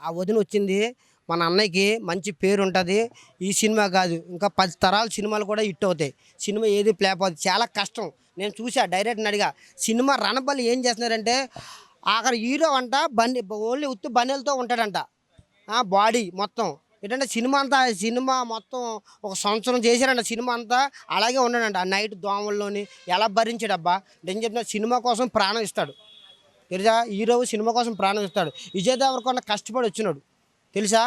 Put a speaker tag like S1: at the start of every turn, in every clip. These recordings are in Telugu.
S1: ఆ వదిన వచ్చింది మన అన్నయ్యకి మంచి పేరు ఉంటుంది. ఈ సినిమా కాదు ఇంకా 10 తరాల సినిమాలు కూడా హిట్ అవుతాయి. సినిమా ఏది ఫ్లాప్ అవుతుంది చాలా కష్టం. నేను చూసా డైరెక్ట్‌ని అడిగా. సినిమా రణబలి ఏం చేస్తున్నారంటే ఆఖరి హీరో అంట బండి ఓన్లీ ఉత్తి బన్నీలతో ఉంటాడంట. బాడీ మొత్తం. ఏంటంటే సినిమా మొత్తం ఒక సంవత్సరం చేశారంట సినిమా అంతా అలాగే ఉన్నాడంట. ఆ నైట్ దోమల్లోని ఎలా భరించాడబ్బా! నేను చెప్తున్నా సినిమా కోసం ప్రాణం ఇస్తాడు. తెలుసా హీరో సినిమా కోసం ప్రాణం ఇస్తాడు. విజయ్ దేవరకొండ కష్టపడి వచ్చినాడు తెలుసా.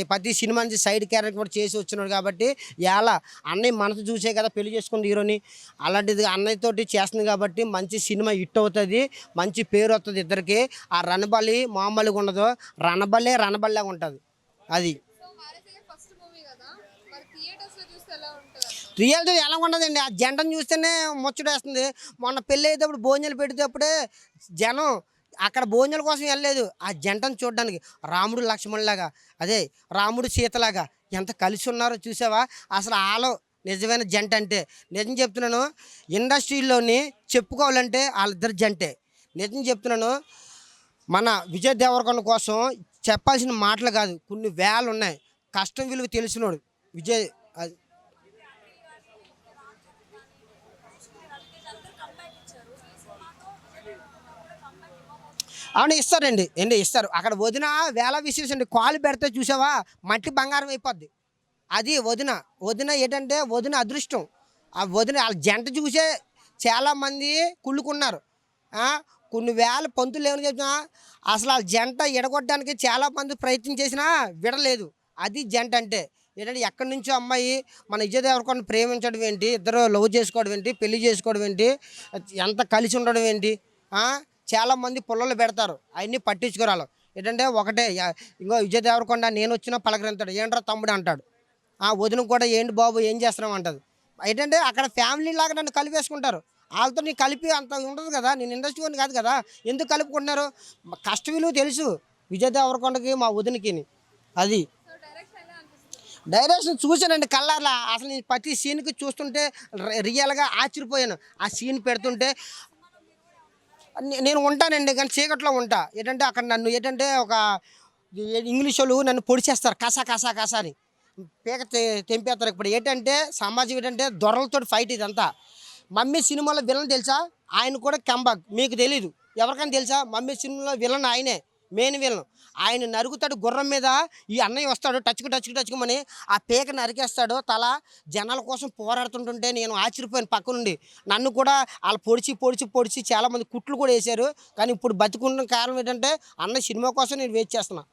S1: ప్రతి సినిమా నుంచి సైడ్ క్యారెక్టర్ కూడా చేసి వచ్చినాడు కాబట్టి ఎలా అన్నయ్య మనసు చూసే కదా పెళ్లి చేసుకుంది హీరోని. అలాంటిది అన్నయ్యతోటి చేస్తుంది కాబట్టి మంచి సినిమా హిట్ అవుతుంది, మంచి పేరు వస్తుంది ఇద్దరికి. ఆ రణబలి మామూలుగా ఉండదు, రణబల్లే ఉంటుంది అది.
S2: సో 'భారతీయ' ఫస్ట్ మూవీ కదా! మరి థియేటర్స్‌లో చూస్తే ఎలా ఉంటదంటారు?
S1: రియల్‌గా ఎలా ఉండదండి. ఆ జంటను చూస్తేనే ముచ్చటేస్తుంది. మొన్న పెళ్ళి అయ్యేటప్పుడు భోజనాలు పెట్టేటప్పుడే జనం అక్కడ భోజనాల కోసం వెళ్ళలేదు. ఆ జంటను చూడడానికి. రాముడు లక్ష్మణులాగా, అదే రాముడు సీతలాగా ఎంత కలిసి ఉన్నారో చూసావా? అసలు ఆలో నిజమైన జంట అంటే. నిజం చెప్తున్నాను ఇండస్ట్రీలోని చెప్పుకోవాలంటే వాళ్ళిద్దరు జంటే. నిజం చెప్తున్నాను మన విజయ్ దేవరకొండ కోసం చెప్పాల్సిన మాటలు కాదు కొన్ని వేలు ఉన్నాయి. కష్టం విలువ తెలిసినోడు విజయ్. అది అవును ఇస్తారండి. ఇస్తారు. అక్కడ వదిన వేల విశేషండి. కాలు పెడితే చూసావా మట్టి బంగారం అయిపోద్ది. అది వదిన. వదిన ఏంటంటే వదిన అదృష్టం. ఆ వదిన ఆళ్ళ జంట చూసే చాలామంది కుళ్ళుకున్నారు. ఆ! కొన్ని వేల పంతులు ఏమని చెప్తున్నా అసలు ఆళ్ళ జంట విడగొట్టడానికి చాలామంది ప్రయత్నం చేసినా విడలేదు. అది జంట అంటే. ఏంటంటే ఎక్కడి నుంచో అమ్మాయి మన విజయ్ దేవరకొండని ప్రేమించడం ఏంటి, ఇద్దరు లవ్ చేసుకోవడం ఏంటి, పెళ్లి చేసుకోవడం ఏంటి, ఎంత కలిసి ఉండడం ఏంటి. ఆ! చాలామంది పుల్లలు పెడతారు. అయన్నీ పట్టించుకోరాళ్ళు. ఏంటంటే ఒకటే ఇంగో విజయ్ దేవరకొండ నేనొచ్చినా పలకరింతాడు. ఏంట్రా తమ్ముడు అంటాడు. వదినకి కూడా ఏంటి బాబు ఏం చేస్తున్నావు అంటది. ఏంటంటే అక్కడ ఫ్యామిలీ లాగా నన్ను కలిపేసుకుంటారు. ఆళ్ళతో నీ కలిపి అంత ఉండదు కదా! నేను ఇండస్ట్రీ వాడిని కాదు కదా! ఎందుకు కలుపుకుంటున్నారు? కష్ట విలువ తెలుసు విజయ్ దేవరకొండకి, మా వదినకిని. అది.
S2: సో డైరెక్షన్ ఎలా అనిపిస్తుంది?
S1: డైరెక్షన్ చూసానండి కళ్ళారా. అసలు నేను ప్రతి సీన్‌కి చూస్తుంటే రియల్‌గా ఆశ్చర్యపోయాను. ఆ సీన్ పెడుతుంటే నేను ఉంటానండి కానీ చీకట్లో ఉంటా. ఏంటంటే అక్కడ నన్ను ఏంటంటే ఒక ఇంగ్లీషోళ్ళు నన్ను పొడిచేస్తారు కసా కసా కసా అని. పీక తెంపేస్తారు. ఇప్పుడు ఏంటంటే సమాజం ఏంటంటే దొరలతోటి ఫైట్ ఇదంతా. 'మమ్మీ' సినిమాలో విలన్ తెలుసా? ఆయన కూడా కంబాక్ మీకు తెలీదు. ఎవరికైనా తెలుసా? 'మమ్మీ' సినిమాలో విలన్ ఆయనే. Main villain. ఆయన నరుగుతాడు గుర్రం మీద. ఈ అన్నయ్య వస్తాడు టచ్‌మని ఆ పీక నరికేస్తాడు తల. జనాల కోసం పోరాడుతుంటుంటే నేను ఆశ్చర్యపోయాను పక్కనుండి. నన్ను కూడా ఆళ్ళు పొడిచి చాలామంది కుట్లు కూడా ఏశారు. కానీ ఇప్పుడు బతికున్న కారణం ఏంటంటే అన్నయ్య సినిమా కోసం నేను వెయిట్ చేస్తున్నా.